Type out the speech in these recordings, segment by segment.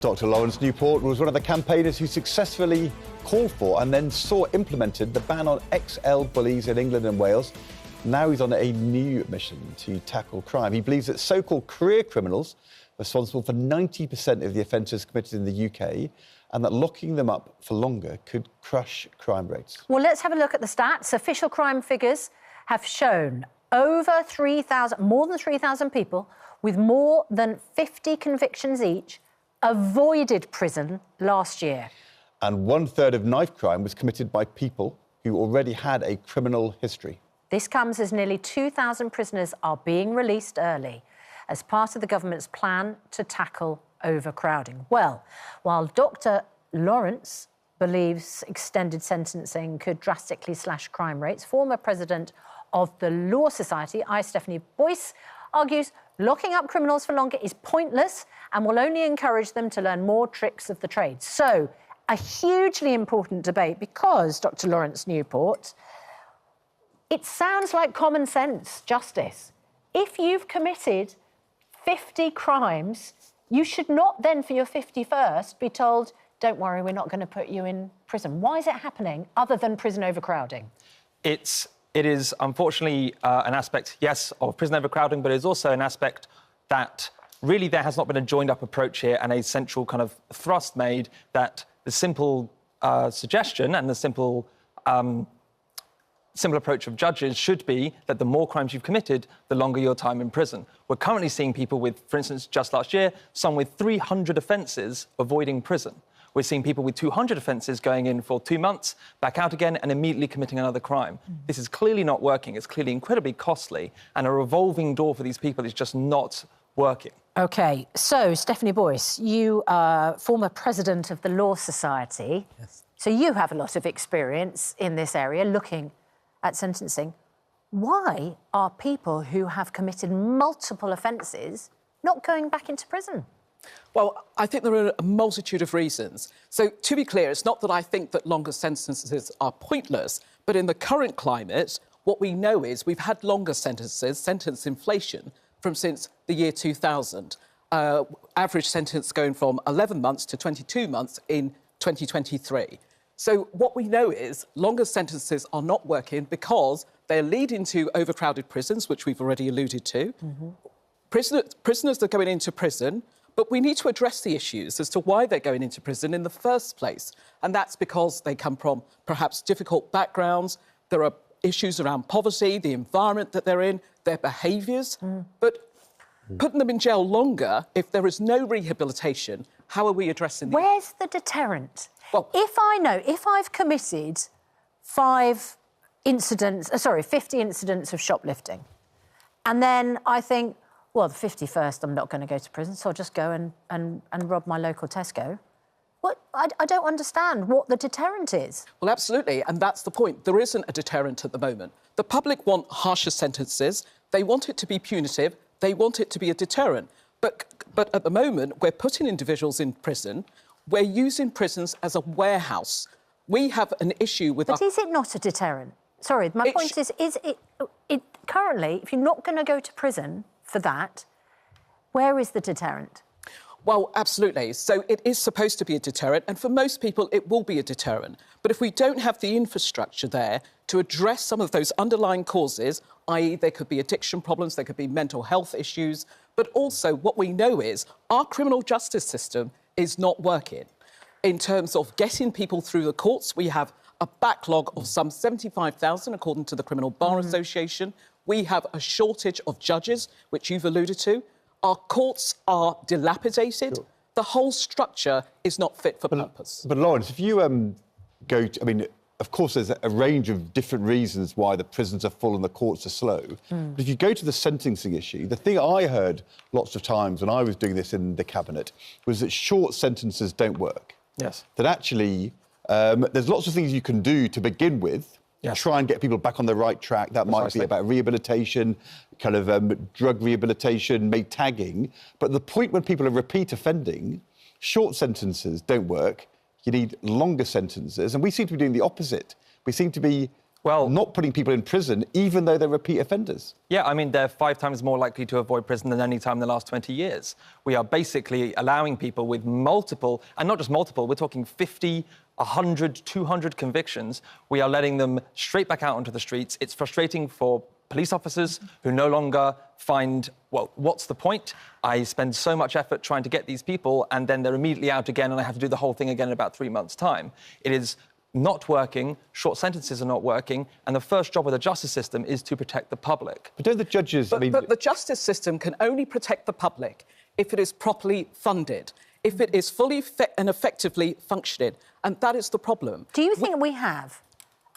Dr. Lawrence Newport was one of the campaigners who successfully called for and then saw implemented the ban on XL bullies in England and Wales. Now he's on a new mission to tackle crime. He believes that so-called career criminals are responsible for 90% of the offences committed in the UK and that locking them up for longer could crush crime rates. Well, let's have a look at the stats. Official crime figures have shown more than 3,000 people with more than 50 convictions each avoided prison last year. And 1/3 of knife crime was committed by people who already had a criminal history. This comes as nearly 2,000 prisoners are being released early as part of the government's plan to tackle overcrowding. Well, while Dr. Lawrence believes extended sentencing could drastically slash crime rates, former president of the Law Society, Stephanie Boyce, argues locking up criminals for longer is pointless and will only encourage them to learn more tricks of the trade. So, a hugely important debate because, Dr. Lawrence Newport, it sounds like common sense justice. If you've committed 50 crimes, you should not then, for your 51st, be told, don't worry, we're not going to put you in prison. Why is it happening, other than prison overcrowding? It is, unfortunately, an aspect, yes, of prison overcrowding, but it is also an aspect that really there has not been a joined-up approach here and a central kind of thrust made that the simple suggestion and the simple approach of judges should be that the more crimes you've committed, the longer your time in prison. We're currently seeing people with, for instance, just last year, some with 300 offences avoiding prison. We're seeing people with 200 offences going in for 2 months, back out again and immediately committing another crime. This is clearly not working. It's clearly incredibly costly and a revolving door for these people is just not working. OK, so, Stephanie Boyce, you are former president of the Law Society. Yes. So you have a lot of experience in this area, looking at sentencing. Why are people who have committed multiple offences not going back into prison? Well, I think there are a multitude of reasons. So, to be clear, it's not that I think that longer sentences are pointless, but in the current climate, what we know is we've had longer sentences, sentence inflation, from since the year 2000. Average sentence going from 11 months to 22 months in 2023. So what we know is longer sentences are not working because they're leading to overcrowded prisons, which we've already alluded to. Prisoners are going into prison, but we need to address the issues as to why they're going into prison in the first place. And that's because they come from perhaps difficult backgrounds. There are issues around poverty, the environment that they're in, their behaviours. But putting them in jail longer, if there is no rehabilitation, how are we addressing Where's the deterrent? Well, if I've committed 50 incidents of shoplifting, and then I think, well, the 51st, I'm not going to go to prison, so I'll just go and rob my local Tesco. I don't understand what the deterrent is. Well, absolutely, and that's the point. There isn't a deterrent at the moment. The public want harsher sentences. They want it to be punitive. They want it to be a deterrent. But at the moment, we're putting individuals in prison. We're using prisons as a warehouse. We have an issue with... But is it not a deterrent? Sorry, my point is it currently, if you're not going to go to prison for that, where is the deterrent? Well, absolutely. So it is supposed to be a deterrent, and for most people it will be a deterrent. But if we don't have the infrastructure there to address some of those underlying causes, i.e. there could be addiction problems, there could be mental health issues, but also what we know is our criminal justice system is not working. In terms of getting people through the courts, we have a backlog of some 75,000, according to the Criminal Bar Association. We have a shortage of judges, which you've alluded to. Our courts are dilapidated. Sure. The whole structure is not fit for purpose. But Lawrence, if you go to... I mean, of course, there's a range of different reasons why the prisons are full and the courts are slow. But if you go to the sentencing issue, the thing I heard lots of times when I was doing this in the Cabinet was that short sentences don't work. Yes. That actually, there's lots of things you can do to begin with, try and get people back on the right track. That might be about rehabilitation, kind of drug rehabilitation, maybe tagging. But the point when people are repeat offending, short sentences don't work. You need longer sentences. And we seem to be doing the opposite. We seem to be Well, not putting people in prison, even though they're repeat offenders. Yeah, I mean, they're 5 times more likely to avoid prison than any time in the last 20 years. We are basically allowing people with multiple, and not just multiple, we're talking 50, 100, 200 convictions. We are letting them straight back out onto the streets. It's frustrating for police officers who no longer find, well, what's the point? I spend so much effort trying to get these people, and then they're immediately out again, and I have to do the whole thing again in about 3 months' time. It is not working, short sentences are not working, and the first job of the justice system is to protect the public. But don't the judges... But the justice system can only protect the public if it is properly funded, if it is fully and effectively functioning, and that is the problem. Do you think we have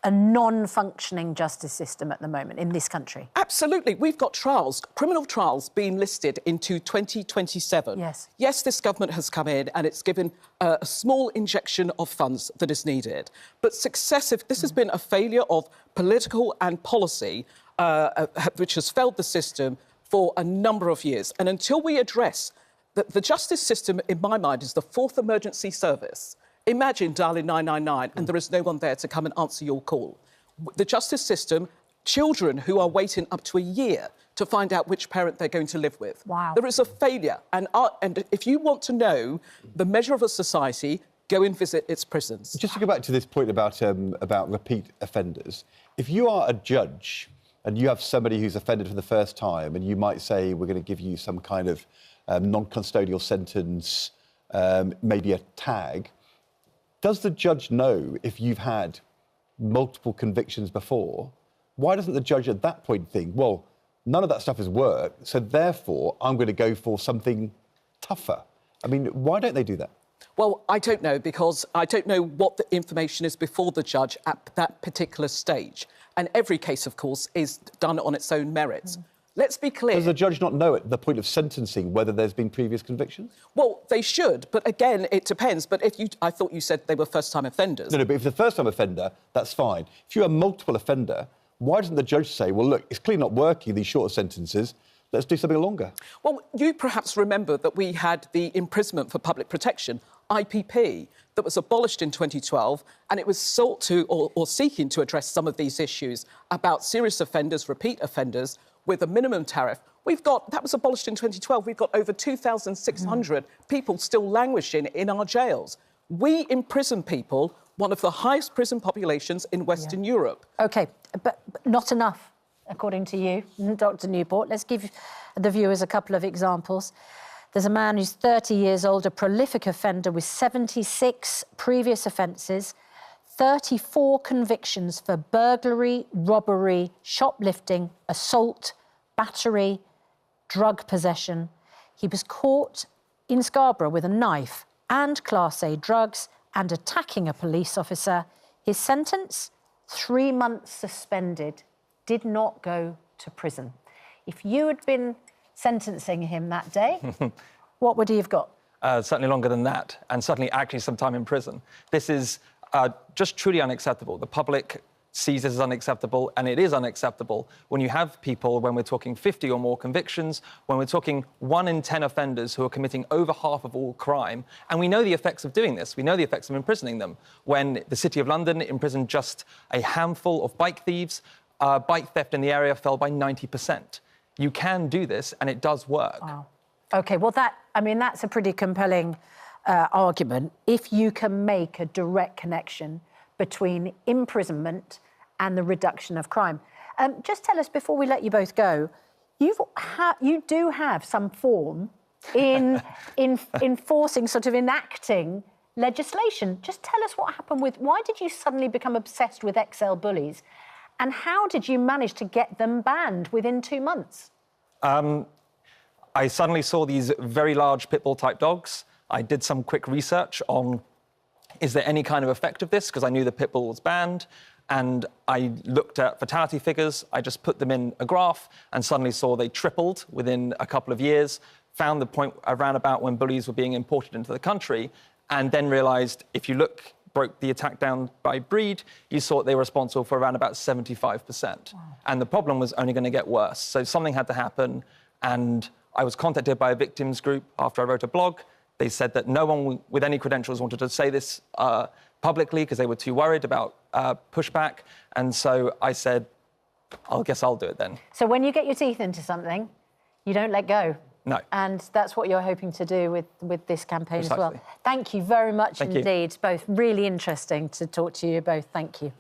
a non-functioning justice system at the moment in this country? Absolutely. We've got trials, criminal trials being listed into 2027. Yes. Yes, this government has come in and it's given a small injection of funds that is needed. But this has been a failure of political and policy which has failed the system for a number of years. And until we address that, the justice system, in my mind, is the fourth emergency service. Imagine dialing 999 and there is no one there to come and answer your call. The justice system, children who are waiting up to a year to find out which parent they're going to live with. Wow. There is a failure. And if you want to know the measure of a society, go and visit its prisons. Just to go back to this point about repeat offenders, if you are a judge and you have somebody who's offended for the first time and you might say, we're going to give you some kind of non-custodial sentence, maybe a tag, does the judge know if you've had multiple convictions before? Why doesn't the judge at that point think, well, none of that stuff has worked, so therefore I'm going to go for something tougher? I mean, why don't they do that? Well, I don't know, because I don't know what the information is before the judge at that particular stage. And every case, of course, is done on its own merits. Let's be clear. Does the judge not know at the point of sentencing whether there's been previous convictions? Well, they should, but again, it depends. But I thought you said they were first-time offenders. No, but if the first-time offender, that's fine. If you're a multiple offender, why doesn't the judge say, well, look, it's clearly not working, these shorter sentences, let's do something longer? Well, you perhaps remember that we had the imprisonment for public protection, IPP, that was abolished in 2012, and it was sought to, or seeking to address some of these issues about serious offenders, repeat offenders, with a minimum tariff. That was abolished in 2012. We've got over 2,600 people still languishing in our jails. We imprison people, one of the highest prison populations in Western Europe. OK, but not enough, according to you, Dr. Newport. Let's give the viewers a couple of examples. There's a man who's 30 years old, a prolific offender with 76 previous offences, 34 convictions for burglary, robbery, shoplifting, assault, battery, drug possession. He was caught in Scarborough with a knife and Class A drugs and attacking a police officer. His sentence, 3 months suspended, did not go to prison. If you had been sentencing him that day, what would he have got? Certainly longer than that, and certainly actually some time in prison. This is just truly unacceptable. The public sees this as unacceptable, and it is unacceptable when you have people, when we're talking 50 or more convictions, when we're talking 1 in 10 offenders who are committing over half of all crime, and we know the effects of doing this. We know the effects of imprisoning them. When the City of London imprisoned just a handful of bike thieves, bike theft in the area fell by 90%. You can do this, and it does work. Wow. OK, well, that's a pretty compelling argument if you can make a direct connection between imprisonment and the reduction of crime. Just tell us, before we let you both go, you do have some form in enforcing, sort of enacting legislation. Just tell us what happened why did you suddenly become obsessed with XL bullies, and how did you manage to get them banned within 2 months? I suddenly saw these very large pit bull type dogs. I did some quick research on, is there any kind of effect of this? Because I knew the pit bull was banned. And I looked at fatality figures. I just put them in a graph and suddenly saw they tripled within a couple of years, found the point around about when bullies were being imported into the country, and then realised if you broke the attack down by breed, you saw they were responsible for around about 75%. Wow. And the problem was only going to get worse. So something had to happen. And I was contacted by a victims group after I wrote a blog. They said that no one with any credentials wanted to say this publicly because they were too worried about pushback. And so I said, I guess I'll do it then. So when you get your teeth into something, you don't let go. No. And that's what you're hoping to do with this campaign Precisely. as well. Thank you very much Thank you. indeed. Both really interesting to talk to you both. Thank you.